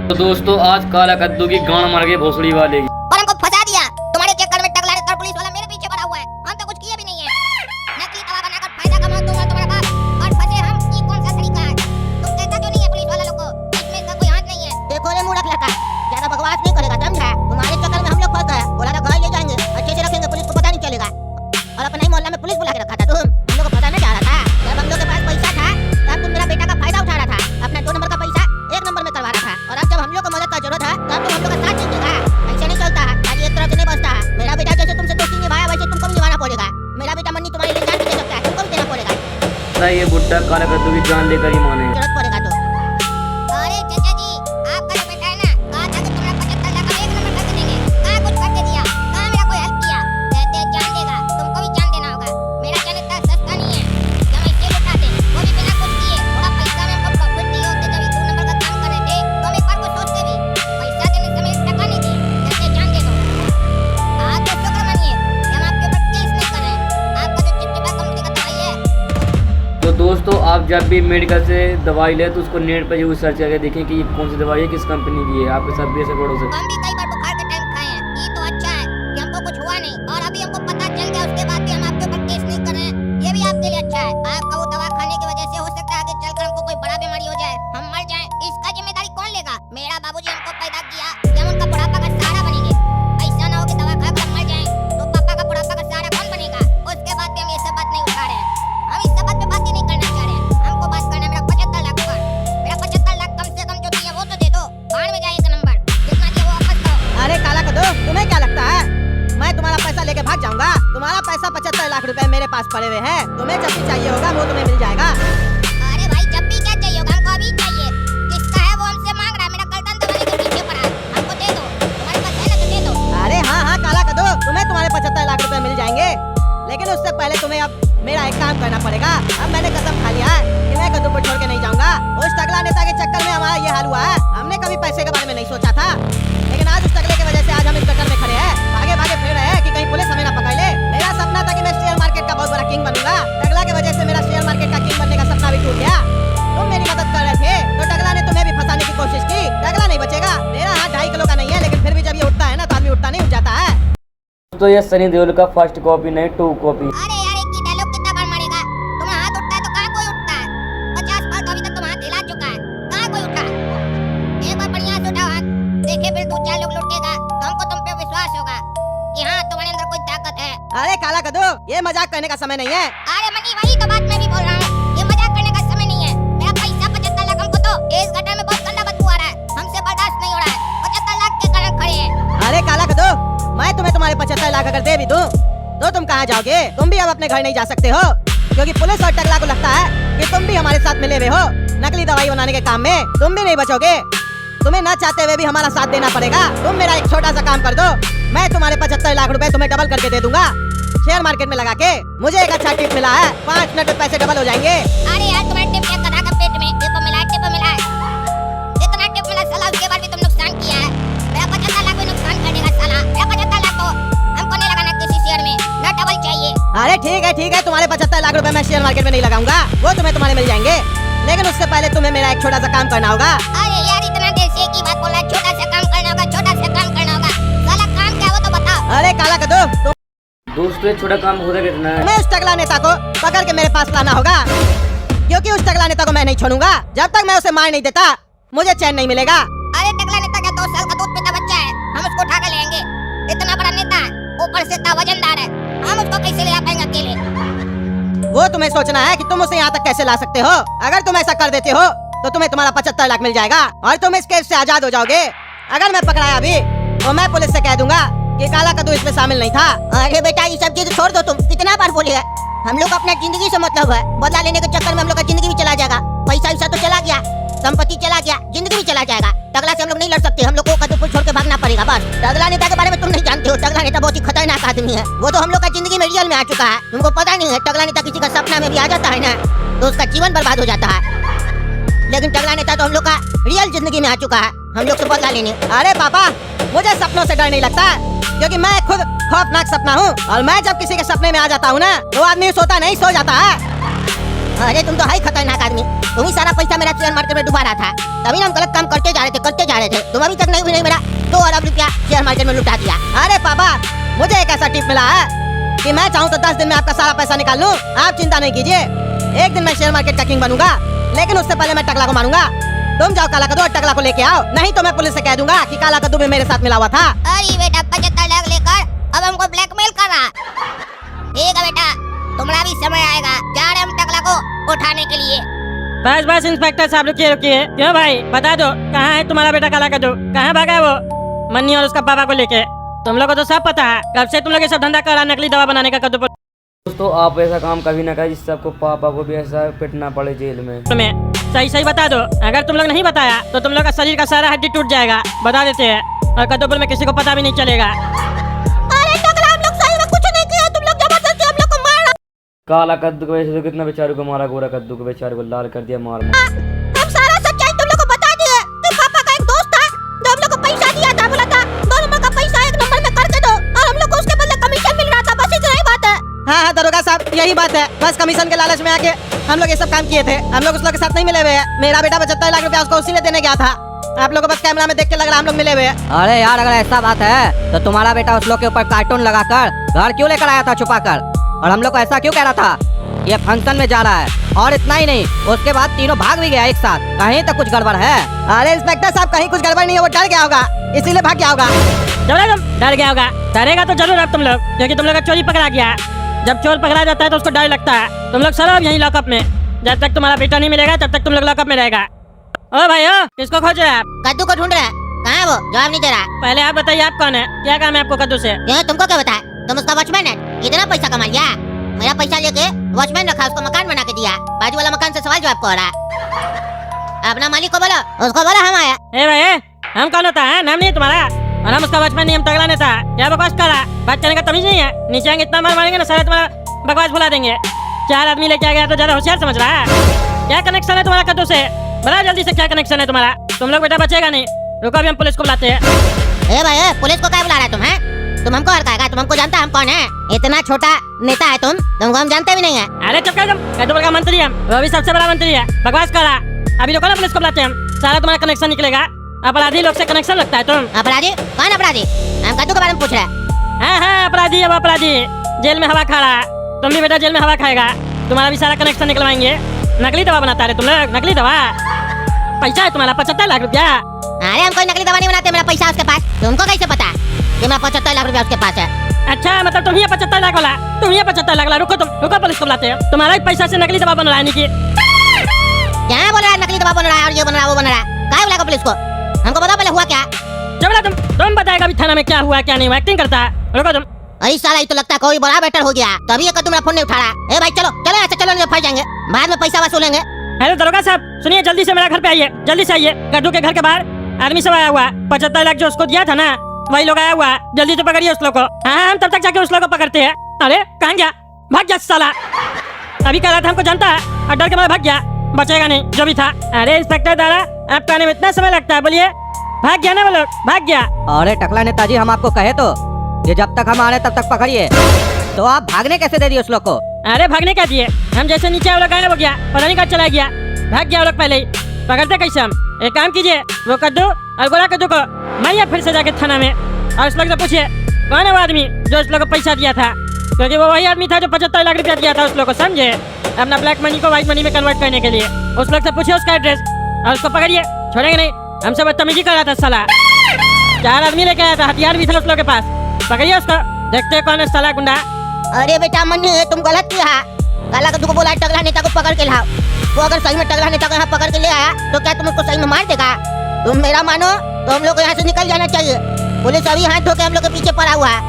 तो दोस्तों आज काला कद्दू की गांड मार के भोसड़ी वाले और हमको फंसा दिया। तुम्हारे चक्कर में टकला और पुलिस वाला मेरे पीछे पड़ा हुआ है। हम तो कुछ किए भी नहीं है। नकली दवा बनाकर फायदा कमाओ तुम और तुम्हारा बाप, और फंसे हम। ये कौन सा तरीका है? तुम कहता क्यों नहीं है पुलिस वाला लोग को? इसमें इसका कोई हाथ नहीं है। देखो रे मूर्ख लड़का, ज्यादा बकवास नहीं करेगा, समझा? तुम्हारे चक्कर में हम लोग फंस गए। बोला था घर ले जाएंगे, अच्छे से रखेंगे, पुलिस को पता नहीं चलेगा। और अपने ही मोहल्ला में पुलिस बुला के रखा था तुम। हम लोग को पता नहीं जा रहा था। जब हम लोग के पास पैसा था तब तुम मेरा बेटा का फायदा उठा रहा था। अपना 2 नंबर का पैसा 1 नंबर में करवा रहा था। और अब जब हम लोग को मदद का जरूरत है तब तुम हम लोग का साथ दीजिएगा। ऐसे नहीं चलता है, खाली एक तरफ से नहीं बचता है। मेरा बेटा जैसे तुमसे दोस्ती निभाया वैसे तुमको भी निभाना पड़ेगा। मेरा बेटा मन्नी तुम्हारे लिए जान भी दे सकता है, तुमको भी देना पड़ेगा। ये बुड्ढा काला कद्दू की जान लेकर ही माने। जरूरत पड़ेगा तो। अरे चाचा जी, आपका जो बेटा है ना, कहा था कि तुम्हारा 75 लाख का 1 नंबर करके देंगे। कहाँ कुछ करके दिया? कहाँ मेरा कोई हेल्प किया? कहते हैं जान देगा, तुमको भी जान देना होगा। मेरा जान इतना सस्ता नहीं है। जब ऐसे लुटाते वो भी बिना कुछ किए, थोड़ा पैसा में हमको प्रॉफिट दिए होते। जब 2 नंबर का काम कर रहे थे तो हम एक बार को सोचते भी, पैसा देने समय टका नहीं दी। कहते जान दे दो। आप तो शुक्र मानिए कि हम आपके ऊपर केस नहीं कर रहे हैं। आपका जो चिपचिपा कंपनी का दवाई है। तो दोस्तों आप जब भी मेडिकल से दवाई ले तो उसको नेट पर जरूर सर्च करके देखें कि ये कौन सी दवाई है, किस कंपनी की है। आपके साथ भी ऐसे फ्रॉड हो सकता है। हम भी कई बार बुखार के टाइम खाए हैं। ये तो अच्छा है कि हमको कुछ हुआ नहीं, और अभी हमको पता चल गया, उसके बाद भी हम आपके ऊपर केस नहीं कर रहे हैं। ये भी आपके लिए अच्छा है। आपका वो दवा खाने की वजह से हो सकता है आगे चलकर हमको कोई बड़ा बीमारी हो जाए, हम मर जाएं। इसका जिम्मेदारी कौन लेगा? मेरा बाबूजी हमको पैदा किया कि हम उनका बुढ़ापा का सहारा बनेंगे। ऐसा ना हो कि दवा खाकर हम मर जाएं तो पापा का बुढ़ापा का सहारा कौन बनेगा? उसके बाद भी हम ये सब बात नहीं उठा रहे हैं। हम इस सब बात पे बात ही नहीं करना चाह रहे हैं। हमको बात करना है मेरा 75 लाख पर। मेरा 75 लाख कम से कम जो दिया वो तो दे दो। बाहर में जाए 1 नंबर, जितना दिया वो वापस करो। अरे काला कद्दू, तुम्हें क्या लगता है मैं तुम्हारा पैसा लेके भाग जाऊंगा? तुम्हारा पैसा 75 लाख रुपए मेरे पास पड़े हुए हैं। तुम्हें जब भी चाहिए होगा वो तुम्हें मिल जाएगा। अरे भाई, जब भी क्या चाहिए होगा, हमको अभी चाहिए। किसका है वो हमसे मांग रहा है? मेरा गर्दन दबाने के पीछे पड़ा है। हमको दे दो, तुम्हारे पास है ना तो दे दो। अरे हाँ हाँ काला कद्दू, तुम्हें तुम्हारे 75 लाख रुपए मिल जाएंगे, लेकिन उससे पहले तुम्हें अब मेरा एक काम करना पड़ेगा। अब मैंने कसम खा लिया है कि मैं कद्दू को छोड़ के नहीं जाऊंगा। उस टकला नेता के चक्कर में हमारा ये हाल हुआ है। हमने कभी पैसे के बारे में नहीं सोचा था, लेकिन आज उस टकले की वजह से आज हम इस गटर में खड़े हैं। भागे भागे फिर रहे हैं कि कहीं पुलिस हमें ना पकड़ ले। मेरा सपना था कि मैं शेयर मार्केट का बहुत बड़ा किंग बनूंगा। टकला की वजह से मेरा शेयर मार्केट का किंग बनने का सपना भी टूट गया। तुम मेरी मदद कर रहे थे तो टकला ने तुम्हें भी फंसाने की कोशिश की। टकला नहीं बचेगा। मेरा हाथ 2.5 किलो का नहीं है, लेकिन फिर भी जब ये उठता है ना तो आदमी उठता नहीं, उठ जाता है। तो ये सनी देओल का फर्स्ट कॉपी नहीं 2 कॉपी। अरे यार, एक ही डायलॉग कितना बार मारेगा? तुम्हारा हाथ उठता है तो कहाँ कोई उठता है? 50 बार तो अभी तक तुम हाथ हिला चुका है, कहाँ कोई उठा? एक बार बढ़िया से उठाओ हाथ, देखे फिर 2-4 लोग लुटेगा तो हमको तुम पे विश्वास होगा कि हाँ तुम्हारे अंदर कोई ताकत है। अरे काला कद्दू, ये मजाक करने का समय नहीं है। अरे मनी, वही तो बात मैं भी बोल रहा हूँ। ये मजाक करने का समय नहीं है। मेरा पैसा 75 लाख, हमको तो इस गटर में बहुत गंदा बदबू आ रहा है, हमसे बर्दाश्त नहीं हो रहा है। 75 लाख के कारण खड़े हैं। अरे काला कद्दू, मैं तुम्हें तुम्हारे 75 लाख अगर दे भी दूं तो तुम कहाँ जाओगे? तुम भी अब अपने घर नहीं जा सकते हो, क्योंकि पुलिस और टकला को लगता है कि तुम भी हमारे साथ मिले हुए हो नकली दवाई बनाने के काम में। तुम भी नहीं बचोगे। तुम्हें न चाहते हुए भी हमारा साथ देना पड़ेगा। तुम मेरा एक छोटा सा काम कर दो, मैं तुम्हारे 75 लाख रुपए तुम्हें डबल करके दे दूंगा। शेयर मार्केट में लगा के मुझे एक अच्छा टिप मिला है, 5 मिनट में पैसे डबल हो जाएंगे। अरे यार, तुम्हारे टिप क्या करा का पेट में टिप मिला है, टिप मिला है। जितना टिप मिला साला, उसके बाद भी तुम नुकसान किया है। मेरा 75 लाख में नुकसान कर देगा साला। मेरा 75 लाख तो हमको नहीं लगाना किसी शेयर में, ना डबल चाहिए। अरे ठीक है, तुम्हारे 75 लाख रुपए मैं शेयर मार्केट में नहीं लगाऊंगा, वो तुम्हें तुम्हारे मिल जाएंगे। लेकिन उससे पहले तुम्हें मेरा एक छोटा सा काम करना होगा। अरे यार, इतना देर से एक ही बात बोल रहा है, छोटा सा काम करना होगा, छोटा सा काम करना होगा। साला काम क्या है वो तो बताओ। अरे काला कद्दू, दोस्तों ये छोटा काम होता कितना है? तुम्हें उस टकला नेता को पकड़ के मेरे पास लाना होगा, क्योंकि उस टकला नेता को मैं नहीं छोड़ूंगा। जब तक मैं उसे मार नहीं देता मुझे चैन नहीं मिलेगा। अरे टकला नेता क्या 2 साल का दूध पीता बच्चा है? हम उसको उठा के लेंगे। इतना बड़ा नेता है, ऊपर से इतना वजनदार है, हम उसको कैसे ले आ पाएंगे अकेले? वो तुम्हें सोचना है कि तुम उसे यहाँ तक कैसे ला सकते हो। अगर तुम ऐसा कर देते हो तो तुम्हें तुम्हारा 75 लाख मिल जाएगा और तुम इस केस से आजाद हो जाओगे। अगर मैं पकड़ाया भी तो मैं पुलिस से कह दूंगा कि काला कद्दू इसमें शामिल नहीं था। अरे बेटा, ये सब चीज छोड़ दो। तुम कितना बार बोले? हम लोग अपना जिंदगी से मतलब है, बदला लेने के चक्कर में हम लोग का जिंदगी भी चला जाएगा। पैसा वैसा तो चला गया, संपत्ति चला गया, जिंदगी भी चला जाएगा। टकला से हम लोग नहीं लड़ सकते, हम लोग को कद्दू को छोड़ के भागना पड़ेगा बस। टकला नेता के बारे में तुम नहीं जानते हो। टकला नेता बहुत ही खतरनाक आदमी है। वो तो हम लोग का जिंदगी में रियल में आ चुका है, तुमको पता नहीं है। टकला नेता किसी का सपना में भी आ जाता है ना तो उसका जीवन बर्बाद हो जाता है, लेकिन टकला नेता तो हम लोग का रियल जिंदगी में आ चुका है, हम लोग से बदला लेने। अरे पापा, मुझे सपनों से डर नहीं लगता, क्योंकि मैं खुद खौफनाक सपना हूँ। और मैं जब किसी के सपने में आ जाता हूँ ना तो आदमी सोता नहीं, सो जाता है। अरे तुम तो है खतरनाक आदमी। तुम ही सारा पैसा मेरा शेयर मार्केट में डुबा रहा था, तभी ना हम गलत काम करते जा रहे थे। तुम अभी तक नहीं मेरा 2 अरब रुपया शेयर मार्केट में लुटा दिया। अरे पापा, मुझे एक ऐसा टिप मिला है कि मैं चाहूँ तो 10 दिन में आपका सारा पैसा निकाल लूँ। आप चिंता नहीं कीजिए, एक दिन मैं शेयर मार्केट का किंग बनूंगा, लेकिन उससे पहले मैं टकला को मारूंगा। तुम जाओ काला कद्दू और टकला को लेके आओ, नहीं तो मैं पुलिस से कह दूंगा कि काला कद्दू भी मेरे साथ मिला हुआ था। अरे बेटा 75 लाख लेकर अब हमको ब्लैकमेल कर रहा। ठीक है बेटा, तुम्हारा भी समय आएगा, जा रहे हम टकला को उठाने के लिए। बस इंस्पेक्टर साहब, रुकिए। क्यों भाई, बता दो कहाँ है तुम्हारा बेटा काला कद्दू? कहाँ भागा है वो मन्नी और उसका पापा को लेके? तुम लोग को तो सब पता है, कब से तुम लोग ये सब धंधा कर रहा, नकली दवा बनाने का कद्दू पर। दोस्तों आप ऐसा काम कभी ना करें जिससे आपको पापा को भी ऐसा पिटना पड़े जेल में। तुम्हें सही बता दो, अगर तुम लोग नहीं बताया तो तुम लोग का शरीर का सारा हड्डी टूट जाएगा, बता देते हैं, और कद्दूपुर में किसी को पता भी नहीं चलेगा। अरे टकला, हम लोग सही में कुछ नहीं किया, तुम लोग जबरदस्ती हम लोग को मारा। काला कद्दू की वजह से तो कितना बेचारे को मारा, गोरा कद्दू को बेचारे को लाल कर दिया मार। हम सारा सच्चाई तुम लोग को बता दिए। तो पापा का एक दोस्त था जो हम लोग को पैसा दिया था, बोला था 2 नंबर का पैसा 1 नंबर में करके दो, और हम लोग को उसके बदले कमीशन मिल रहा था। बस इतना ही बात है। हाँ दरोगा साहब, यही बात है। बस कमीशन के लालच में आके हम लोग ये सब काम किए थे। हम लोग उस लोग के साथ नहीं मिले हुए हैं। मेरा बेटा 75 लाख रुपया उसको उसी ने देने गया था। आप लोगों को बस कैमरा में देख के लग रहा हम लोग मिले हुए हैं। अरे यार, अगर ऐसा बात है तो तुम्हारा बेटा उस लोग के ऊपर कार्टून लगाकर घर क्यों लेकर आया था छुपा कर, और हम लोग को ऐसा क्यों कह रहा था ये फंक्शन में जा रहा है? और इतना ही नहीं, उसके बाद तीनों भाग भी गया एक साथ। कहीं तो कुछ गड़बड़ है। अरे इंस्पेक्टर साहब, कहीं कुछ गड़बड़ नहीं है, वो डर गया होगा, इसीलिए भाग गया होगा। तुम डर गया होगा? डरेगा तो जरूर अब तुम लोग, क्योंकि तुम लोग का चोरी पकड़ा गया। जब चोर पकड़ा जाता है तो उसको डर लगता है। तुम लोग सब यहीं लॉकअप में, जब तक तुम्हारा बेटा नहीं मिलेगा तब तक तुम लोग लॉकअप में रहेगा। ओ भाई, ओ किसको खोज रहे हैं आप? कद्दू को ढूंढ रहे हैं। कहाँ है वो? जवाब नहीं दे रहा। पहले आप बताइए, आप कौन है? क्या काम है आपको कद्दू से? क्यों, तुमको क्या बताया? तुम उसका वॉचमैन है, इतना पैसा कमा लिया। मेरा पैसा लेके वॉचमैन रखा, उसको मकान बना के दिया। बाजू वाला मकान से सवाल जवाब को हो रहा है। अपना मालिक को बोलो, उसको बोलो हम आया। ए भाई, हम कौन होता है? नाम नहीं है तुम्हारा? और हम उसका वॉचमैन नहीं, हम तगड़ा नेता। क्या बकवास कर रहा? बात करने का तमीज नहीं है? नीचे आएंगे इतना मार मारेंगे ना, सारे तुम्हारा बकवास भुला देंगे। 4 आदमी लेके आ गया तो ज्यादा होशियार समझ रहा है? क्या कनेक्शन है तुम्हारा कद्दू से? बता जल्दी से, क्या कनेक्शन है तुम्हारा? तुम लोग बेटा बचेगा नहीं। रुको, अभी हम पुलिस को बुलाते हैं। ए भाई, पुलिस को क्या बुला रहा है तुम? हैं, तुम हमको हड़काएगा? तुम हमको जानता है हम कौन है? इतना छोटा नेता है तुमको हम जानते भी नहीं है। अरे चुप कर तुम, कद्दूपुर का मंत्री है, वो भी सबसे बड़ा मंत्री है। बकवास कर रहा। अभी रुको ना, पुलिस को बुलाते हैं हम, सारा तुम्हारा कनेक्शन निकलेगा। अपराधी लोग से कनेक्शन लगता है तुम? अपराधी? कौन अपराधी? हम कद्दू के बारे में पूछ रहे हैं। हाँ, अपराधी है वो, अपराधी जेल में हवा खा रहा है। तुम भी बेटा जेल में हवा खाएगा, तुम्हारा भी सारा कनेक्शन निकलवाएंगे। नकली दवा बनाता है तुम लोग, नकली दवा। पैसा है तुम्हारा 75 लाख रुपया। अरे हम कोई नकली दवा नहीं बनाते, मेरा पैसा उसके पास। तुमको कैसे पता कि मेरा 75 लाख रुपया उसके पास है? अच्छा, मतलब तुम ही 75 लाख वाला? तुम ही 75 लाख वाला? रुको रुको, पुलिस को बुलाते हैं। तुम्हारा ही पैसा से नकली दवा बन रहा है निकी। क्या बोल रहा है? नकली दवा बन रहा है और ये बन रहा है वो बन रहा है। क्या बुलाएगा पुलिस को? हमको बताओ पहले हुआ क्या? चलो तुम बताएगा अभी थाना में क्या हुआ क्या नहीं हुआ, एक्टिंग करता है। रुको तुम। अरे साला, ये तो लगता है कोई बड़ा बेटर हो गया, तभी ये कद्दू मेरा फोन नहीं उठा रहा है। ए भाई चलो चलो, ऐसे चलो, नहीं फंस जाएंगे, बाद में पैसा वसूलेंगे। हेलो दरोगा साहब, सुनिए, जल्दी से मेरा घर पे आइए, जल्दी से आइए। कद्दू के घर के बाहर आदमी सब आया हुआ है। 75 लाख जो उसको दिया था ना, वही लोग आया हुआ है। जल्दी से पकड़िए उस लोग को। हाँ, हम तब तक जाके उस लोग को पकड़ते हैं। अरे कहाँ गया? भाग गया साला। अभी कह रहा था हमको जानता है, और डर के मारे भाग गया। बचेगा नहीं जो भी था। अरे इंस्पेक्टर दादा, आपको आने में इतना समय लगता है? बोलिए, भाग गया ना वो लोग, भाग गया। अरे टकला नेताजी, हम आपको कहे तो ये जब तक हम आ रहे तब तक पकड़िए, तो आप भागने कैसे दे दिए उस लोग को? अरे भागने क्या दिए, हम जैसे नीचे वो लोग आए ना, वो गया, पता नहीं कहाँ चला गया, भाग गया वो लोग पहले ही। पकड़ते कैसे हम? एक काम कीजिए, वो कद्दू और गोरा कद्दू को मारिए फिर से जाके थाना में, और उस लोग से पूछिए कौन है वो आदमी जो उस लोग को पैसा दिया था, क्योंकि वो वही आदमी था जो 75 लाख रुपया दिया था उस लोग को, समझे? अपना ब्लैक मनी को व्हाइट मनी में कन्वर्ट करने के लिए। उस लोग से पूछिए उसका एड्रेस, और उसको पकड़िए, छोड़ेंगे नहीं। हमसे बदतमीजी कर रहा था साला, 4 आदमी लेके आया था, हथियार भी था उस लोग के पास। पकड़िए उसको, देखते कौन है साला गुंडा। अरे बेटा मन्नी, तुम गलत किया। काला कद्दू को बोला टगला नेता को पकड़ के लाओ। वो अगर सही में टगला नेता को यहाँ पकड़ के ले आया तो क्या तुम उसको सही में मार देगा? तुम मेरा मानो तो हम लोग को यहाँ से निकल जाना चाहिए। पुलिस अभी हाथ धो के हम लोग के पीछे पड़ा हुआ है।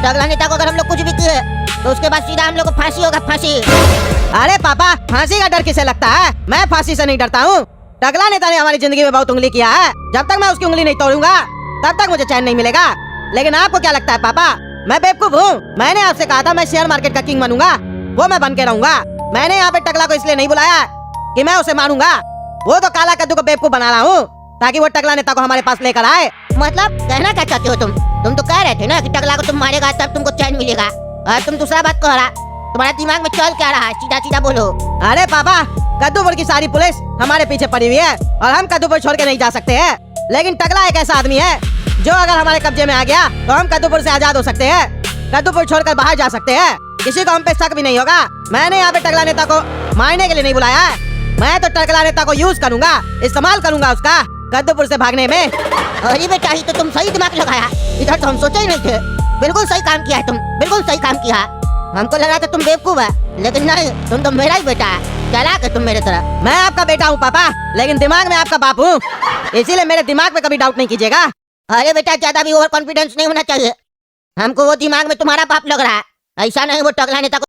टगला नेता को अगर हम लोग कुछ भी किए तो उसके बाद सीधा हम लोग को फांसी होगा, फांसी। अरे पापा, फांसी का डर किसे लगता है? मैं फांसी से नहीं डरता हूँ। टगला नेता ने हमारी जिंदगी में बहुत उंगली किया है। जब तक मैं उसकी उंगली नहीं तोड़ूंगा तब तक मुझे चैन नहीं मिलेगा। लेकिन आपको क्या लगता है पापा, मैं बेवकूफ हूँ? मैंने आपसे कहा था मैं शेयर मार्केट का किंग बनूंगा, वो मैं बन के रहूंगा। मैंने यहाँ पे टकला को इसलिए नहीं बुलाया कि मैं उसे मारूंगा। वो तो काला कद्दू को बेवकूफ बना रहा हूँ ताकि वो टकला नेता को हमारे पास लेकर आए। मतलब कहना क्या चाहते हो तुम? तुम तो कह रहे थे ना कि टकला को तुम मारेगा तब तुमको चैन मिलेगा, और तुम दूसरा बात कह रहा। तुम्हारे दिमाग में चल क्या रहा है? सीधा सीधा बोलो। अरे पापा, कद्दूपुर की सारी पुलिस हमारे पीछे पड़ी हुई है और हम कद्दूपुर छोड़ के नहीं जा सकते हैं। लेकिन टकला एक ऐसा आदमी है जो अगर हमारे कब्जे में आ गया तो हम कद्दूपुर से आजाद हो सकते हैं, कद्दूपुर छोड़कर बाहर जा सकते हैं। किसी को हम पे शक भी नहीं होगा। मैंने यहाँ पे टकला नेता को मारने के लिए नहीं बुलाया है। मैं तो टकला नेता को यूज करूंगा, इस्तेमाल करूंगा उसका कद्दूपुर से भागने में। अरे बेटा, ही तो तुम सही दिमाग लगाया। इधर तो हम सोचे ही नहीं थे। बिल्कुल सही काम किया है तुम, बिल्कुल सही काम किया। हमको लगा था तुम बेवकूफ है, लेकिन नहीं, तुम तो मेरा ही बेटा है। चालाक है तुम मेरे तरह। मैं आपका बेटा हूँ पापा, लेकिन दिमाग में आपका बाप हूँ, इसीलिए मेरे दिमाग पे कभी डाउट नहीं कीजिएगा। अरे बेटा, ज्यादा भी ओवर कॉन्फिडेंस नहीं होना चाहिए। हमको वो दिमाग में तुम्हारा बाप लग रहा है। ऐसा नहीं, वो टकला नेता को